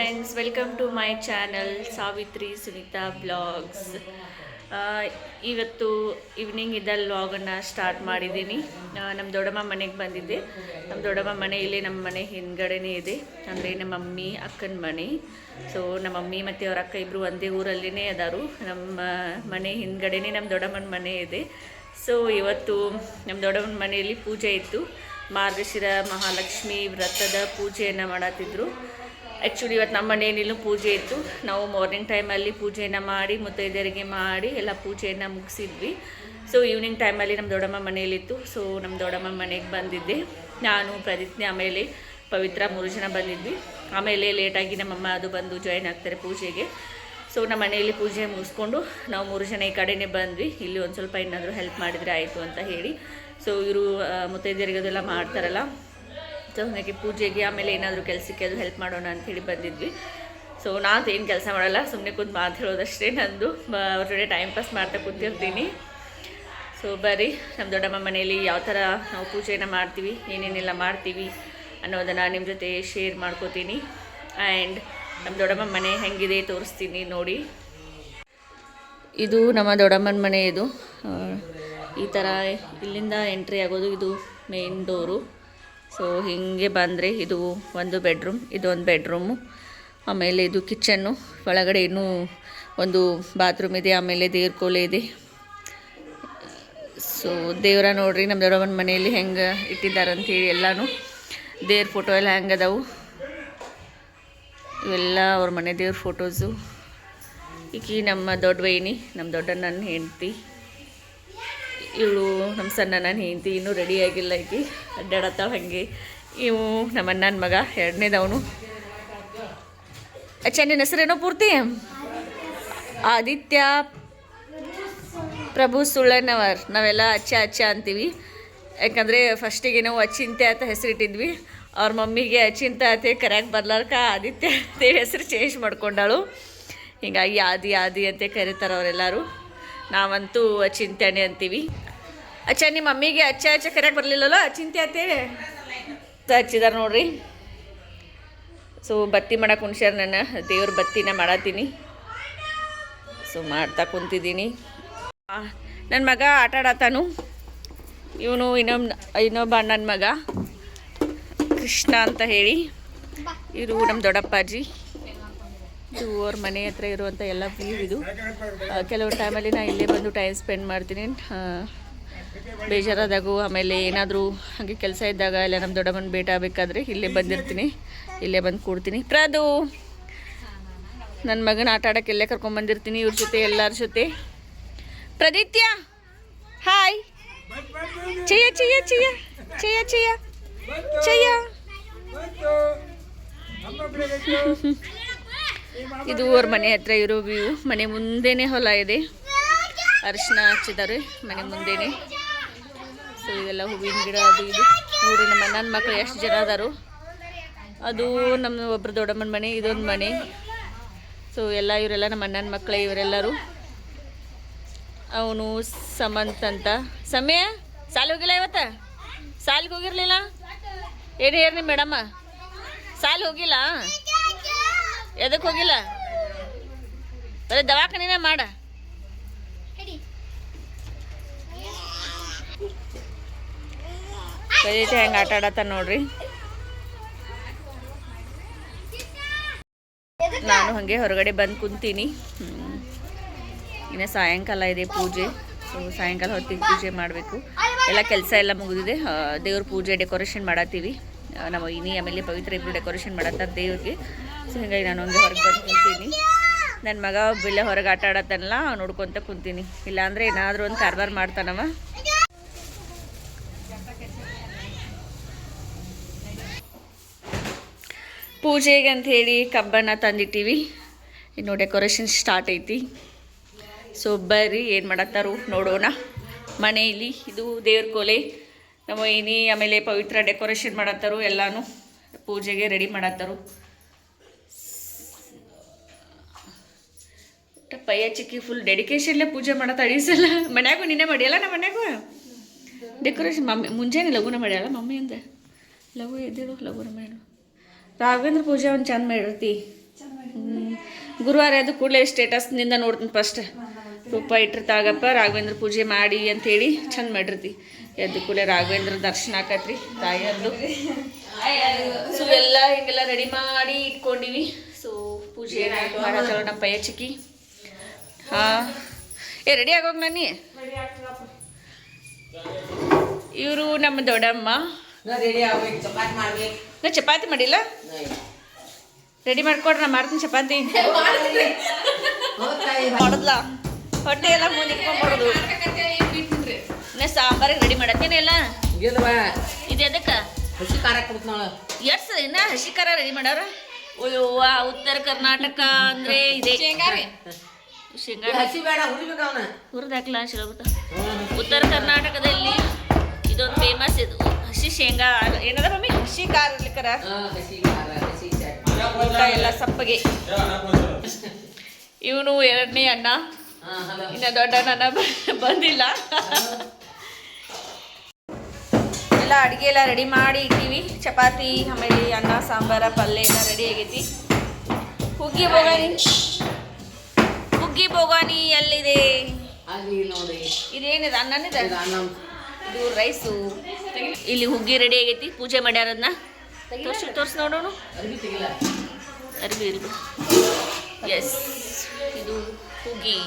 Friends, welcome to my channel Savitri Sunita vlogs. ಇವತ್ತು evening ಇದ್ದಲ್ಲಿ ವ್ಲಾಗನ್ನು ಸ್ಟಾರ್ಟ್ ಮಾಡಿದ್ದೀನಿ. ನಮ್ಮ ದೊಡ್ಡಮ್ಮ ಮನೆಗೆ ಬಂದಿದ್ದೆ. ನಮ್ಮ ದೊಡ್ಡಮ್ಮ ಮನೆ ಇಲ್ಲಿ ನಮ್ಮ ಮನೆ ಹಿಂದ್ಗಡೆನೇ ಇದೆ, ಅಂದರೆ ನಮ್ಮ ಮಮ್ಮಿ ಅಕ್ಕನ ಮನೆ. ಸೊ ನಮ್ಮ ಮಮ್ಮಿ ಮತ್ತು ಅವ್ರ ಅಕ್ಕ ಇಬ್ಬರು ಒಂದೇ ಊರಲ್ಲಿನೇ ಅದಾರು. ನಮ್ಮ ಮನೆ ಹಿಂದ್ಗಡೆನೇ ನಮ್ಮ ದೊಡ್ಡಮ್ಮನ ಮನೆ ಇದೆ. ಸೊ ಇವತ್ತು ನಮ್ಮ ದೊಡ್ಡಮ್ಮನ ಮನೆಯಲ್ಲಿ ಪೂಜೆ ಇತ್ತು. ಮಾರ್ಗಶಿರ ಮಹಾಲಕ್ಷ್ಮಿ ವ್ರತದ ಪೂಜೆಯನ್ನು ಮಾಡತ್ತಿದ್ರು. ಆ್ಯಕ್ಚುಲಿ ಇವತ್ತು ನಮ್ಮ ಮನೆಯಲ್ಲೂ ಪೂಜೆ ಇತ್ತು. ನಾವು ಮಾರ್ನಿಂಗ್ ಟೈಮಲ್ಲಿ ಪೂಜೆಯನ್ನು ಮಾಡಿ ಮುತ್ತೈದೆಯರಿಗೆ ಮಾಡಿ ಎಲ್ಲ ಪೂಜೆಯನ್ನು ಮುಗಿಸಿದ್ವಿ. ಸೊ ಈವ್ನಿಂಗ್ ಟೈಮಲ್ಲಿ ನಮ್ಮ ದೊಡ್ಡಮ್ಮ ಮನೆಯಲ್ಲಿತ್ತು. ಸೊ ನಮ್ಮ ದೊಡ್ಡಮ್ಮ ಮನೆಗೆ ಬಂದಿದ್ದೆ ನಾನು, ಪ್ರದಿತ್ನೆ, ಆಮೇಲೆ ಪವಿತ್ರ, 3 ಜನ ಬಂದಿದ್ವಿ. ಆಮೇಲೆ ಲೇಟಾಗಿ ನಮ್ಮಮ್ಮ ಅದು ಬಂದು ಜಾಯಿನ್ ಆಗ್ತಾರೆ ಪೂಜೆಗೆ. ಸೊ ನಮ್ಮ ಮನೆಯಲ್ಲಿ ಪೂಜೆ ಮುಗಿಸ್ಕೊಂಡು ನಾವು 3 ಜನ ಈ ಕಡೆನೇ ಬಂದ್ವಿ. ಇಲ್ಲಿ ಒಂದು ಸ್ವಲ್ಪ ಏನಾದರೂ ಹೆಲ್ಪ್ ಮಾಡಿದರೆ ಆಯಿತು ಅಂತ ಹೇಳಿ. ಸೊ ಇವರು ಮುತ್ತೈದೆಯರಿಗೆ ಅದೆಲ್ಲ ಮಾಡ್ತಾರಲ್ಲ, ಸೊ ಹಾಗಾಗಿ ಪೂಜೆಗೆ ಆಮೇಲೆ ಏನಾದರೂ ಕೆಲಸಕ್ಕೆ ಅದು ಹೆಲ್ಪ್ ಮಾಡೋಣ ಅಂಥೇಳಿ ಬಂದಿದ್ವಿ. ಸೊ ನಾನು ಏನು ಕೆಲಸ ಮಾಡಲ್ಲ, ಸುಮ್ಮನೆ ಕೂತು ಮಾತಾಡೋದಷ್ಟೇ ನಂದು. ಅವ್ರ ಜೊತೆ ಟೈಮ್ ಪಾಸ್ ಮಾಡ್ತಾ ಕೂತಿರ್ತೀನಿ. ಸೊ ಬರೀ ನಮ್ಮ ದೊಡ್ಡಮ್ಮ ಮನೆಯಲ್ಲಿ ಯಾವ ಥರ ನಾವು ಪೂಜೆಯನ್ನು ಮಾಡ್ತೀವಿ, ಏನೇನೆಲ್ಲ ಮಾಡ್ತೀವಿ ಅನ್ನೋದನ್ನು ನಿಮ್ಮ ಜೊತೆ ಶೇರ್ ಮಾಡ್ಕೋತೀನಿ. ಆ್ಯಂಡ್ ನಮ್ಮ ದೊಡ್ಡಮ್ಮ ಮನೆ ಹೆಂಗಿದೆ ತೋರಿಸ್ತೀನಿ ನೋಡಿ. ಇದು ನಮ್ಮ ದೊಡ್ಡಮ್ಮನ ಮನೆ. ಇದು ಈ ಥರ ಇಲ್ಲಿಂದ ಎಂಟ್ರಿ ಆಗೋದು. ಇದು ಮೇನ್ ಡೋರು. ಸೊ ಹೀಗೆ ಬಂದರೆ ಇದು ಒಂದು ಬೆಡ್ರೂಮ್, ಇದೊಂದು ಬೆಡ್ರೂಮು. ಆಮೇಲೆ ಇದು ಕಿಚನ್ನು. ಒಳಗಡೆ ಇನ್ನೂ ಒಂದು ಬಾತ್ರೂಮ್ ಇದೆ. ಆಮೇಲೆ ದೇವ್ರ ಕೋಲೆ ಇದೆ. ಸೊ ದೇವರ ನೋಡ್ರಿ ನಮ್ಮ ದೊಡ್ಡಮ್ಮನ ಮನೆಯಲ್ಲಿ ಹೆಂಗೆ ಇಟ್ಟಿದ್ದಾರೆ ಅಂಥೇಳಿ. ಎಲ್ಲನೂ ದೇವ್ರ ಫೋಟೋ ಎಲ್ಲ ಹೆಂಗೆ ಅದಾವು, ಇವೆಲ್ಲ ಅವ್ರ ಮನೆ ದೇವ್ರ ಫೋಟೋಸು. ಈಕಿ ನಮ್ಮ ದೊಡ್ಡ ವೈನಿ, ನಮ್ಮ ದೊಡ್ಡ ನನ್ನ ಹೆಂಡ್ತಿ. ಇವಳು ನಮ್ಮ ಸಣ್ಣ ನನ್ನ ಹೆಂಡ್ತಿ. ಇನ್ನೂ ರೆಡಿ ಆಗಿಲ್ಲ ಈಕಿ, ಅಡ್ಡಾಡತ್ತಾವ ಹಾಗೆ. ಇವು ನಮ್ಮ ಅಣ್ಣನ ಮಗ, 2ನೇದವನು. ಅಚ್ಚ, ನಿನ್ನ ಹೆಸರೇನೋ ಪೂರ್ತಿ? ಆದಿತ್ಯ ಪ್ರಭು ಸುಳ್ಳನವರ್. ನಾವೆಲ್ಲ ಅಚ್ಚ ಅಚ್ಚ ಅಂತೀವಿ. ಯಾಕಂದರೆ ಫಸ್ಟಿಗೆ ನಾವು ಅಚಿಂತ್ಯ ಅಂತ ಹೆಸರಿಟ್ಟಿದ್ವಿ. ಅವ್ರ ಮಮ್ಮಿಗೆ ಅಚಿಂತ ಅತ್ತೆ ಕರೆಯಾಗಿ ಬರ್ಲಾರ್ಕ ಆದಿತ್ಯ ಅಂತೇಳಿ ಹೆಸರು ಚೇಂಜ್ ಮಾಡ್ಕೊಂಡಾಳು. ಹೀಗಾಗಿ ಆದಿ ಆದಿ ಅಂತ ಕರೀತಾರೆ ಅವರೆಲ್ಲರೂ. ನಾವಂತೂ ಅಚಿಂತ್ಯನೇ ಅಂತೀವಿ. ಅಚ್ಚ, ನಿಮ್ಮ ಮಮ್ಮಿಗೆ ಅಚ್ಚ ಅಚ್ಚ ಕರೆಯಾಗಿ ಬರಲಿಲ್ಲಲ್ಲ, ಅಚಿಂತ್ಯ ಅಂತೇಳಿ ಹಚ್ಚಿದಾರೆ ನೋಡ್ರಿ. ಸೊ ಬತ್ತಿ ಮಾಡಕ್ಕೆ ಕುಣ್ಸ್ಯಾರ. ನನ್ನ ದೇವ್ರ ಬತ್ತಿನ ಮಾಡತ್ತೀನಿ. ಸೊ ಮಾಡ್ತಾ ಕುಂತಿದ್ದೀನಿ. ನನ್ನ ಮಗ ಆಟ ಆಡತ್ತಾನು. ಇವನು ಇನ್ನೊಬ್ಬ ಅಣ್ಣನ ಮಗ ಕೃಷ್ಣ ಅಂತ ಹೇಳಿ. ಇವರು ನಮ್ಮ ದೊಡ್ಡಪ್ಪಾಜಿ. ಇದು ಅವ್ರ ಮನೆ ಹತ್ರ ಇರುವಂಥ ಎಲ್ಲ ವ್ಯೂ ಇದು. ಕೆಲವು ಟೈಮಲ್ಲಿ ನಾನು ಇಲ್ಲೇ ಬಂದು ಟೈಮ್ ಸ್ಪೆಂಡ್ ಮಾಡ್ತೀನಿ. ಬೇಜಾರಾದಾಗೂ, ಆಮೇಲೆ ಏನಾದರೂ ಹಾಗೆ ಕೆಲಸ ಇದ್ದಾಗ ಎಲ್ಲ ನಮ್ಮ ದೊಡ್ಡಮ್ಮನ ಭೇಟಿ ಆಗಬೇಕಾದ್ರೆ ಇಲ್ಲೇ ಬಂದಿರ್ತೀನಿ. ಇಲ್ಲೇ ಬಂದು ಕೂಡ್ತೀನಿ. ಪ್ರದು ನನ್ನ ಮಗನ ಆಟ ಆಡೋಕ್ಕೆ ಇಲ್ಲೇ ಕರ್ಕೊಂಡ್ಬಂದಿರ್ತೀನಿ ಇವ್ರ ಜೊತೆ, ಎಲ್ಲರ ಜೊತೆ. ಪ್ರದಿತ್ಯ ಹಾಯ್. ಚಯ್ಯ ಚಯ್ಯ ಚಯ್ಯ ಚಯ್ಯ ಚಯ್ಯ ಚಯ್ಯ. ಇದು ಅವ್ರ ಮನೆ ಹತ್ರ ಇರೋ ವ್ಯೂ. ಮನೆ ಮುಂದೆನೇ ಹೊಲ ಇದೆ. ಅರಿಶಿನ ಹಚ್ಚಿದ್ದಾರೆ ಮನೆ ಮುಂದೆನೇ. ಸೊ ಇದೆಲ್ಲ ಹೂವಿನ ಗಿಡ ಅದು ಇದು. ನೋಡ್ರಿ ನಮ್ಮ ಅಣ್ಣನ ಮಕ್ಕಳು ಎಷ್ಟು ಜನ ಅದಾರು. ಅದು ನಮ್ಮ ಒಬ್ಬರು ದೊಡ್ಡಮ್ಮನ ಮನೆ, ಇದೊಂದು ಮನೆ. ಸೊ ಇವರೆಲ್ಲ ನಮ್ಮ ಅಣ್ಣನ ಮಕ್ಕಳೇ ಇವರೆಲ್ಲರೂ. ಅವನು ಸಮಂತ್ ಅಂತ. ಸಮಯ ಸಾಲಿಗೆ ಹೋಗಿಲ್ಲ ಇವತ್ತು? ಸಾಲಿಗೆ ಹೋಗಿರಲಿಲ್ಲ? ಏನೇ ಮೇಡಮ್ಮ, ಸಾಲಿಗೆ ಹೋಗಿಲ್ಲ? ಎದಕ್ಕೆ ಹೋಗಿಲ್ಲ? ಬರೀ ದವಾಖಾನಿನೇ ಮಾಡ. ಕರೀತೆ ಹೆಂಗೆ ಆಟ ಆಡತ್ತ ನೋಡ್ರಿ. ನಾನು ಹಾಗೆ ಹೊರಗಡೆ ಬಂದು ಕುಂತೀನಿ. ಇನ್ನು ಸಾಯಂಕಾಲ ಇದೆ ಪೂಜೆ. ಸೊ ಸಾಯಂಕಾಲ ಹೊತ್ತಿಗೆ ಪೂಜೆ ಮಾಡಬೇಕು. ಎಲ್ಲ ಕೆಲಸ ಎಲ್ಲ ಮುಗಿದಿದೆ. ದೇವ್ರ ಪೂಜೆ ಡೆಕೋರೇಷನ್ ಮಾಡತ್ತೀವಿ. ನಮ್ಮ ಇನಿ ಆಮೇಲೆ ಪವಿತ್ರ ಇಬ್ಬರು ಡೆಕೋರೇಷನ್ ಮಾಡತ್ತಾರೆ ದೇವ್ರಿಗೆ. ಸೊ ಹೀಗಾಗಿ ನಾನು ಹಂಗೆ ಹೊರಗೆ ಬಂದು ಕುಂತೀನಿ. ನನ್ನ ಮಗ ಒಬ್ಬಿಲ್ಲ ಹೊರಗೆ ಆಟ ಆಡತ್ತಲ್ಲ, ನೋಡ್ಕೊತ ಕುಂತೀನಿ. ಇಲ್ಲಾಂದರೆ ಏನಾದರೂ ಒಂದು ಕಾರ್ಬಾರ್ ಮಾಡ್ತಾನವ. ಪೂಜೆಗೆ ಅಂಥೇಳಿ ಕಬ್ಬನ್ನು ತಂದಿಟ್ಟಿವಿ. ಇನ್ನು ಡೆಕೋರೇಷನ್ ಸ್ಟಾರ್ಟ್ ಐತಿ. ಸೊ ಬರ್ರಿ ಏನು ಮಾಡತ್ತಾರು ನೋಡೋಣ. ಮನೆಯಲ್ಲಿ ಇದು ದೇವ್ರ ಕೋಲೆ. ನಮ್ಮ ಇನಿ ಆಮೇಲೆ ಪವಿತ್ರ ಡೆಕೋರೇಷನ್ ಮಾಡತ್ತಾರು. ಎಲ್ಲನೂ ಪೂಜೆಗೆ ರೆಡಿ ಮಾಡತ್ತಾರು. ಪಯ್ಯ ಚಿಕ್ಕಿ ಫುಲ್ ಡೆಡಿಕೇಶನ್ಲೇ ಪೂಜೆ ಮಾಡತ್ತಾಳೆ ಈ ಸಲ. ಮನ್ಯಾಗೂ ನಿನ್ನೆ ಮಾಡಿಯಲ್ಲ, ನಮ್ಮ ಮನ್ಯಾಗೂ ಡೆಕೋರೇಷನ್ ಮಮ್ಮಿ ಮುಂಜಾನೆ ಲಘುನ ಮಾಡ್ಯಾಳ. ಮಮ್ಮಿ ಅಂದೆ ಲಘು ಎದ್ದಿರು ಲಘುನ ಮಾಡು. ರಾಘವೇಂದ್ರ ಪೂಜೆ ಒಂದು ಚಂದ ಮಾಡಿರ್ತಿ. ಗುರುವಾರ ಅದು ಕೂಡಲೇ ಸ್ಟೇಟಸ್ನಿಂದ ನೋಡ್ತೀನಿ ಫಸ್ಟ್ ರೂಪ ಇಟ್ಟಿರ್ತಾಗಪ್ಪ ರಾಘವೇಂದ್ರ ಪೂಜೆ ಮಾಡಿ ಅಂಥೇಳಿ ಚಂದ ಮಾಡಿರ್ತಿ ಎದ್ದು ಕೂಡಲೇ ರಾಘವೇಂದ್ರ ದರ್ಶನ ಆಕತ್ರಿ ತಾಯಿಯರ್ದು. ಸೊ ಎಲ್ಲ ಹಿಂಗೆಲ್ಲ ರೆಡಿ ಮಾಡಿ ಇಟ್ಕೊಂಡಿವಿ. ಸೊ ಪೂಜೆ ಮಾಡತ್ತಲ್ಲ ನಮ್ಮ ಪಯ್ಯ ಚಿಕ್ಕಿ. ಹಾಂ ರೆಡಿ ಆಗೋಗಿ ನಾನಿ. ಇವರು ನಮ್ಮ ದೊಡ್ಡಮ್ಮ. ನಾ ಚಪಾತಿ ಮಾಡಿಲ್ಲ, ರೆಡಿ ಮಾಡ್ಕೊಡ್ರಿ, ನಾ ಮಾಡ್ತೀನಿ ಚಪಾತಿ. ಮಾಡೋದ್ಲ ಹೊಟ್ಟೆ ಎಲ್ಲ ಮುಂದೆ ಇಟ್ಕೊಂಡ್ಬಾರ್ದು. ನಾ ಸಾಂಬಾರಿಗೆ ರೆಡಿ ಮಾಡತ್ತೇನೆ ಎಲ್ಲ. ಇದು ಎದಕ್ಕೆ ಹಸಿ ಖಾರ ಕೊಡ್ತಾಳ ಎಷ್ಟು ಇನ್ನ ಹಸಿ ಖಾರ ರೆಡಿ ಮಾಡವ್ರ. ಅಯ್ಯೋವ್ವ, ಉತ್ತರ ಕರ್ನಾಟಕ ಅಂದ್ರೆ ಇದೆ ಶೇಂಗಾ. ಹಸಿ ಬೇಡ, ಹುರಿಬೇಕು ಅವನ ಹುರಿದಾಕ್ಲ ಶಿಲಗುತ್ತ. ಉತ್ತರ ಕರ್ನಾಟಕದಲ್ಲಿ ಇದೊಂದು ಫೇಮಸ್. ಇದು ಹಸಿ ಶೇಂಗಾ ಏನದ ಮಮ್ಮಿ, ಹಸಿ ಖಾರ ಇರ್ಲಿಕ್ಕರ ಎಲ್ಲ ಸಪ್ಪಗೆ. ಇವನು ಎರಡನೇ ಅಣ್ಣ, ಇನ್ನ ದೊಡ್ಡ ಅಣ್ಣ ಬಂದಿಲ್ಲ. ಎಲ್ಲ ಅಡುಗೆ ಎಲ್ಲ ರೆಡಿ ಮಾಡಿ ಇಟ್ಟಿವಿ. ಚಪಾತಿ ಆಮೇಲೆ ಅನ್ನ ಸಾಂಬಾರ ಪಲ್ಯ ಎಲ್ಲ ರೆಡಿ ಆಗೈತಿ. ಹುಗ್ಗಿ ಬೋಗಾನಿ ಎಲ್ಲಿದೆ? ಇದೇನಿದೆ? ಅನ್ನನಿದೆ, ಇದು ರೈಸು. ಇಲ್ಲಿ ಹುಗ್ಗಿ ರೆಡಿ ಆಗೈತಿ. ಪೂಜೆ ಮಾಡ್ಯಾರದನ್ನ ತೋರ್ಸಿ ನೋಡೋಣ. ಅರ್ಬಿ ಇಲ್ಬಿಡು. ಎಸ್, ಇದು ಹುಗ್ಗಿ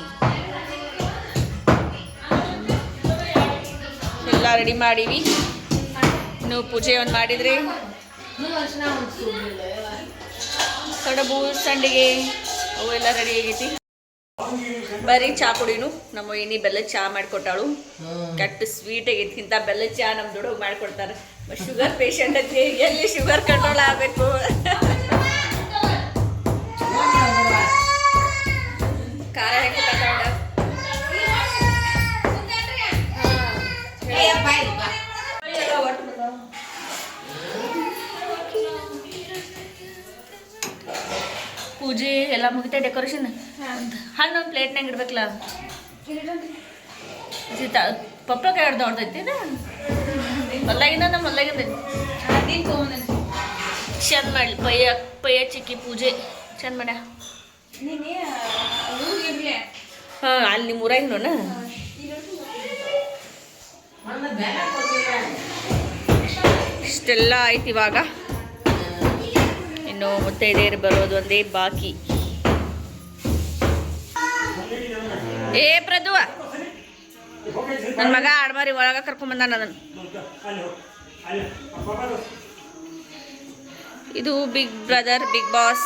ಎಲ್ಲ ರೆಡಿ ಮಾಡೀವಿ. ಇನ್ನು ಪೂಜೆ ಒಂದು ಮಾಡಿದ್ರಿ. ಕಡುಬು ಸಂಡಿಗೆ ಅವೆಲ್ಲ ರೆಡಿ ಆಗೈತಿ. ಬರೀ ಚಾ ಕುಡಿನು. ನಮ್ಮ ಏನಿ ಬೆಲ್ಲದ ಚಾ ಮಾಡಿಕೊಟ್ಟಾಳು. ಕೆಟ್ಟ ಸ್ವೀಟ್ ಆಗೈತಿ. ಇಂಥ ಬೆಲ್ಲದ ಚಾ ನಮ್ಮ ದುಡುಗ ಮಾಡಿಕೊಡ್ತಾರೆ. ಶುಗರ್ ಪೇಷಂಟ್ ಐತಿ, ಎಲ್ಲಿ ಶುಗರ್ ಕಂಟ್ರೋಲ್ ಆಗಬೇಕು. ಖಾರ ಹೆಂಗೆ ತಗೊಂಡ ಪೂಜೆ ಎಲ್ಲ ಮುಗಿತಾ. ಡೆಕೋರೇಷನ್ ಹಣ್ಣು ಒಂದು ಪ್ಲೇಟ್ನಾಗ ಇಡ್ಬೇಕಲ್ಲ. ಪಪ್ಪಕಾಯಿ ಹಿಡ್ದು ಹೊಡ್ದೈತಿ. ಮಲ್ಲಾಗಿಂದ ನಮ್ಮ ಮಲ್ಲಾಗಿಂದ ಚಂದ ಮಾಡಲಿ. ಪಯ್ಯ ಚಿಕ್ಕಿ ಪೂಜೆ ಚಂದ ಮಾಡ್ಯ. ಹಾಂ, ಅಲ್ಲಿ ನಿಮ್ಮ ಊರಾಗ ನೋಡ. ಇಷ್ಟೆಲ್ಲ ಆಯ್ತು. ಇವಾಗ ಇನ್ನು ಮುತ್ತೈದೆಯರು ಬರೋದು ಒಂದೇ ಬಾಕಿ. ಏ ಪ್ರದುವ, ನನ್ನ ಮಗ ಆಡ್ಮಾರಿ ಒಳಗ ಕರ್ಕೊಂಬಂದಾನ ಅದನ್ನು. ಇದು ಬಿಗ್ ಬ್ರದರ್, ಬಿಗ್ ಬಾಸ್.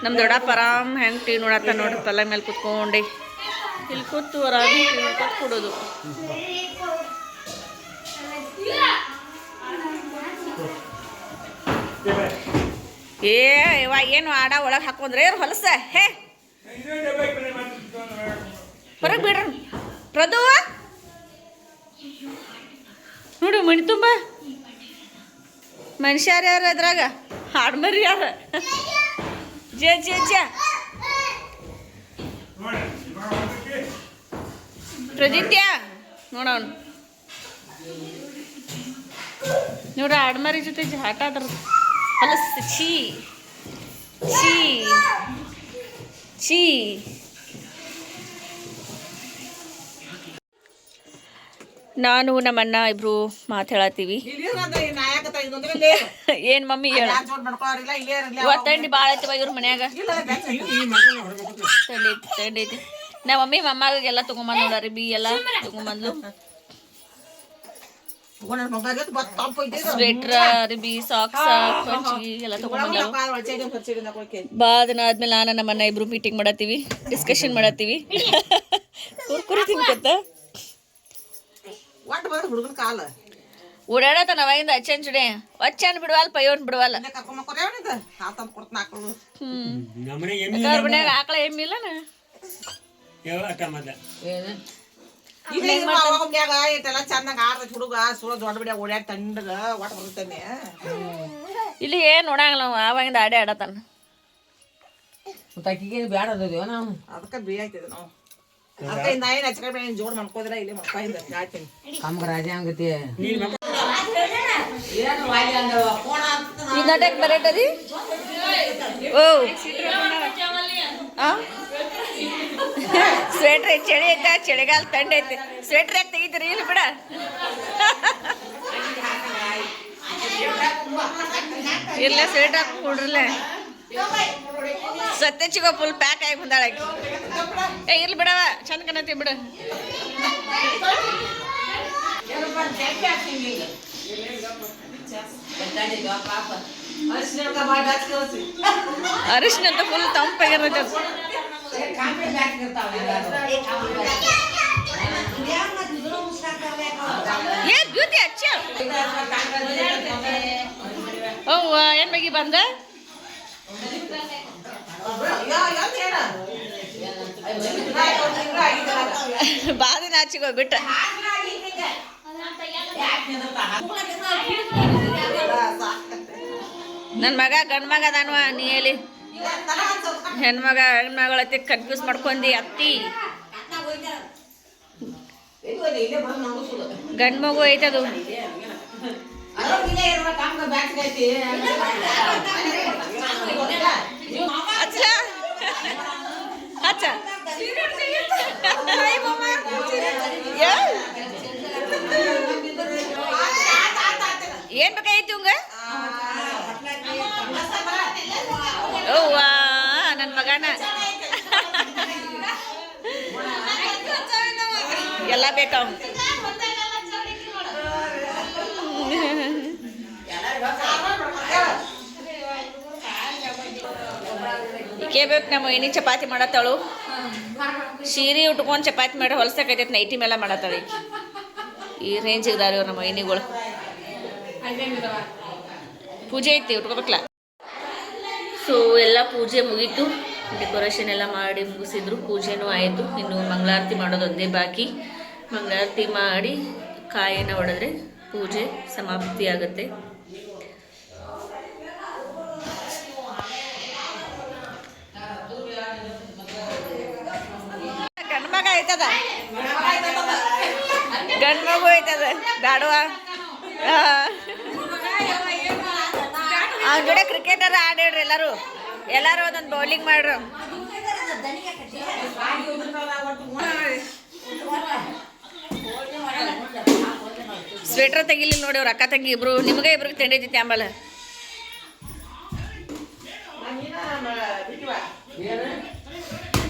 ನಮ್ಮ ದೊಡ್ಡಪ್ಪ ಆರಾಮ್ ಹೆಂಗೆ ಟಿ ನೋಡತ್ತ ನೋಡ್ರಿ. ಪಲ್ಲ ಮೇಲೆ ಕುತ್ಕೊಂಡೆ ಇಲ್ಲಿ ಕೂತು ಆರಾಮ್ ಟಿ ನೋಡ್ಕೊತ ಕೊಡೋದು. ಇವಾಗ ಏನು ಆಡ ಒಳಗೆ ಹಾಕೊಂಡ್ರೆ ಹೊಲಸ. ಹೇ ಹೊರಗೆ ಬಿಡ್ರಿ. ಪ್ರದುವ ನೋಡು, ಮಣಿ ತುಂಬ ಮನುಷ್ಯಾರ ಯಾರು ಅದ್ರಾಗ? ಹಾಡ್ಮರಿ ಯಾರ? ಜ ಪ್ರದಿತ್ಯ ನೋಡವನು ನೋಡ್ರ, ಆಡ್ಮರಿ ಜೊತೆ ಜಾಟ ಅದ್ರ ಹೊಲಸ. ಛೀ ಛೀ ಛೀ. ನಾನು ನಮ್ಮಣ್ಣ ಇಬ್ರು ಮಾತಾಡತ್ತೀವಿ. ಏನ್ ಮಮ್ಮಿ ಹೇಳ, ಇವತ್ತಂಡಿ ಭಾಳ ಐತಿ ಇವ್ರ ಮನ್ಯಾಗ. ತಂಡೈತಿ. ನಮ್ಮ ಮಮ್ಮಿ ಮಮ್ಮಾಗೆಲ್ಲ ತೊಗೊಂಬಂದ್ ನೋಡ್ರಿ. ಬಿ ಎಲ್ಲ ತೊಗೊಂಬಂದ್ಲು. ಸ್ವೆಟ್ರ್, ಅರ್ಬಿ, ಸಾಕ್ಸ್, ಪಂಚಿ ಎಲ್ಲ ತೊಗೊಂಬಂದ್ಲು. ಬಾದನ ಆದ್ಮೇಲೆ ನಾನು ನಮ್ಮನ್ನ ಇಬ್ರು ಮೀಟಿಂಗ್ ಮಾಡತ್ತೀವಿ, ಡಿಸ್ಕಷನ್ ಮಾಡತ್ತೀವಿ. ಕುರ್ಕುರಿ ತಿನ್ಕೊತ ಓಡಾಡತ್ತ ನಾವಾಗಿಂದ ಅಚ್ಚನ್ ಚುಡೆ. ಅಚ್ಚನ್ ಬಿಡುವಲ್ಲ, ಪಯ್ಯೋನ್ ಬಿಡುವಲ್ಲ. ಮನ್ಯಾಗ ಆಕಳ ಎಮ್ಮಿಲ್ಲ. ಇಲ್ಲಿ ಏನ್ ನೋಡಂಗಿಲ್ಲ ನಾವು. ಆವಾಗಿಂದ ಆಡೇ ಆಡತಾನ. ಬ್ಯಾಡ ನಾವು ಅದಕ್ಕೆ ಬಿ ಆಯ್ತಿದ್ ನಾವು. ಜೋಡ್ ಮಾಡ್ಕೋದ್ರ ಇಲ್ಲಿ ಮಕ್ಕ ರಾಜ ಹಂಗತಿ ಏನು ವಾಲಿ ಅಂದವ ಫೋನ್ ಅಂತ ಈ ನಾಟಕ ಬರೇಟದಿ ಓ ಸ್ವೆಟ್ರ್ ಚಳಿ ಐತೆ ಚಳಿಗಾಲ ತಂಡ ಐತೆ ಸ್ವೆಟ್ರ್ ಯಾಕೆ ತೆಗಿತೀರಿ ಇಲ್ಲಿ ಬಿಡ ಇಲ್ಲ ಸ್ವೆಟ್ರ್ ಹಾಕಿ ಕೊಡ್ರಲ್ಲ ಸತ್ಯಚಿಗೋ ಫುಲ್ ಪ್ಯಾಕ್ ಆಗಿ ಬಂದಾಳ ಏ ಇರ್ಲಿ ಬಿಡವ ಚಂದ ಕಾಣತಿ ಬಿಡ ಅರಿಶಿನ ಅಂತ ಫುಲ್ ತಂಪಾಗಿರ್ತೈತೆ ಅದು ಏ ಬ್ಯೂಟಿ ಅಚ್ಚ ಅವ್ವ ಏನ್ ಬಗಿ ಬಂದ ಬಾದಿನ ಹಚ್ಚಿಗೋ ಬಿಟ್ಟ ನನ್ನ ಮಗ ಗಂಡು ಮಗ ಅದಾನವ ನೀ ಹೇಳಿ ಹೆಣ್ಮಗ ಹೆಣ್ಮಗಳತ್ತಿ ಕನ್ಫ್ಯೂಸ್ ಮಾಡ್ಕೊಂಡಿ ಅತ್ತಿ ಗಂಡು ಮಗು ಐತದು ಹಚ್ಚ ಹಚ್ಚ ಏನ್ ಬೇಕಾಗಿತ್ತು ಇವಂಗ ಅವ್ವ ನನ್ನ ಮಗನ ಎಲ್ಲ ಬೇಕಾವ ಈಕೆ ಬೇಕು ನಮ್ಮ ಏನಿ ಚಪಾತಿ ಮಾಡತ್ತಾಳು ಸೀರೆ ಉಟ್ಕೊಂಡು ಚಪಾತಿ ಮಾಡಿ ಹೊಲ್ಸಕೈತೈತೆ ನೈಟಿ ಮೇಲೆ ಮಾಡತ್ತಾಳೆ ಈ ರೇಂಜ್ ಇದಾರೆ ನಮ್ಮ ಏನಿಗಳು ಪೂಜೆ ಐತಿ ಉಟ್ಕೋಬೇಕಲ್ಲ ಸೊ ಎಲ್ಲ ಪೂಜೆ ಮುಗೀತು ಡೆಕೋರೇಷನ್ ಎಲ್ಲ ಮಾಡಿ ಮುಗಿಸಿದ್ರು ಪೂಜೆನೂ ಆಯಿತು ಇನ್ನು ಮಂಗಳಾರತಿ ಮಾಡೋದೊಂದೇ ಬಾಕಿ ಮಂಗಳಾರತಿ ಮಾಡಿ ಕಾಯಿನ ಹೊಡೆದ್ರೆ ಪೂಜೆ ಸಮಾಪ್ತಿ ಆಗುತ್ತೆ ಗಂಡು ಮಗ ಆಯ್ತದ ಗಂಡು ಮಗು ಆಯ್ತದ ದಾಡುವ ಅವ್ನ ಜೋಡೆ ಕ್ರಿಕೆಟರ್ ಆಡಿಡ್ರಿ ಎಲ್ಲರೂ ಒಂದೊಂದು ಬೌಲಿಂಗ್ ಮಾಡ್ರು ಸ್ವೆಟ್ರ್ ತೆಗಿಲಿಲ್ಲ ನೋಡಿ ಅವ್ರ ಅಕ್ಕ ತಂಗಿ ಇಬ್ರು ನಿಮಗೆ ಇಬ್ರಿಗೆ ತಿಂಡೈತಿ ಆಂಬಲ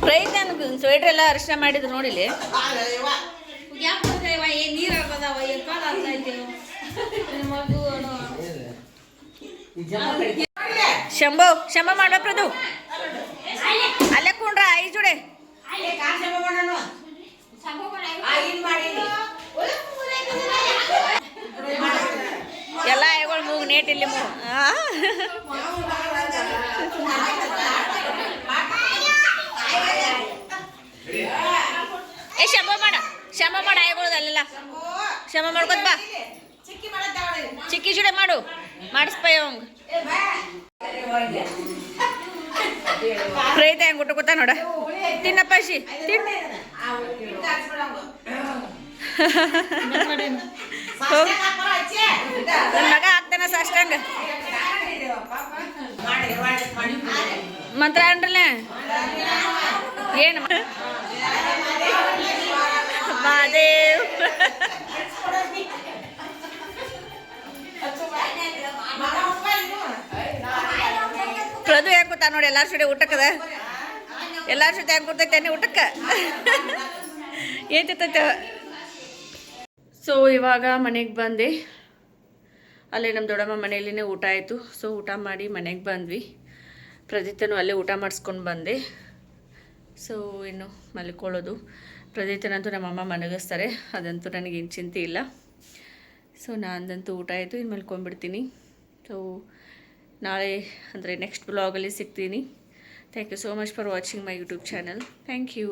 ಪ್ರೈಸ್ ನನಗೆ ಸ್ವೆಟ್ರ್ ಎಲ್ಲ ಅರಿಶಿನ ಮಾಡಿದ್ರು ನೋಡಿಲಿ ಶಂಭ ಮಾಡ್ಬೇಕ್ರದು ಅಲ್ಲೇ ಕುಂಡ್ರ ಐ ಜೋಡೆ ಎಲ್ಲ ಐಗಳು ಮೂಗು ನೇಟ್ ಇಲ್ಲಿ ಏ ಶಂಭ ಮಾಡ ಐಗಳದ ಅಲ್ಲೆಲ್ಲ ಶಂಭ ಮಾಡ್ಕೊತ ಬಾ ಚಿಕ್ಕಿ ಜೋಡೆ ಮಾಡು ಮಾಡಿಸ್ಪ ಅವಂಗ ಪ್ರೈತ ಹೆಂಗ್ ಊಟಕೋತ ನೋಡ ತಿನ್ನಪ್ಪ ಶಿ ತಿನ್ನ ನನ್ನ ಮಗ ಆಗ್ತಾನ ಸಾಷ್ಟಂಗ ಮಂತ್ರ ಅನ್ರಲ್ಲ ಏನು ಮಾದೇವ್ ಪ್ರದು ಹೆಂಗ್ ಕೂತ ನೋಡಿ ಎಲ್ಲಾರ ಜೊತೆ ಊಟಕ್ಕದ ಎಲ್ಲಾರ ಜೊತೆ ಹೆಂಗ್ ಕೂತೈತೆ ಊಟಕ್ಕೆ ಏತೈತೆ. ಸೊ ಇವಾಗ ಮನೆಗೆ ಬಂದೆ. ಅಲ್ಲೇ ನಮ್ಮ ದೊಡ್ಡಮ್ಮ ಮನೆಯಲ್ಲಿನೇ ಊಟ ಆಯಿತು. ಸೊ ಊಟ ಮಾಡಿ ಮನೆಗೆ ಬಂದ್ವಿ. ಪ್ರದೀತನೂ ಅಲ್ಲೇ ಊಟ ಮಾಡಿಸ್ಕೊಂಡು ಬಂದೆ. ಸೊ ಇನ್ನು ಮಲ್ಕೊಳ್ಳೋದು. ಪ್ರದೀತನಂತೂ ನಮ್ಮಮ್ಮ ಮಲಗಿಸ್ತಾರೆ, ಅದಂತೂ ನನಗೇನು ಚಿಂತೆ ಇಲ್ಲ. ಸೊ ನಾನಂತೂ ಊಟ ಆಯಿತು, ಇನ್ನು ಮಲ್ಕೊಂಡ್ಬಿಡ್ತೀನಿ. ಸೊ ನಾಳೆ ಅಂದರೆ ನೆಕ್ಸ್ಟ್ ಬ್ಲಾಗಲ್ಲಿ ಸಿಗ್ತೀನಿ. Thank you so much for watching my YouTube channel. Thank you.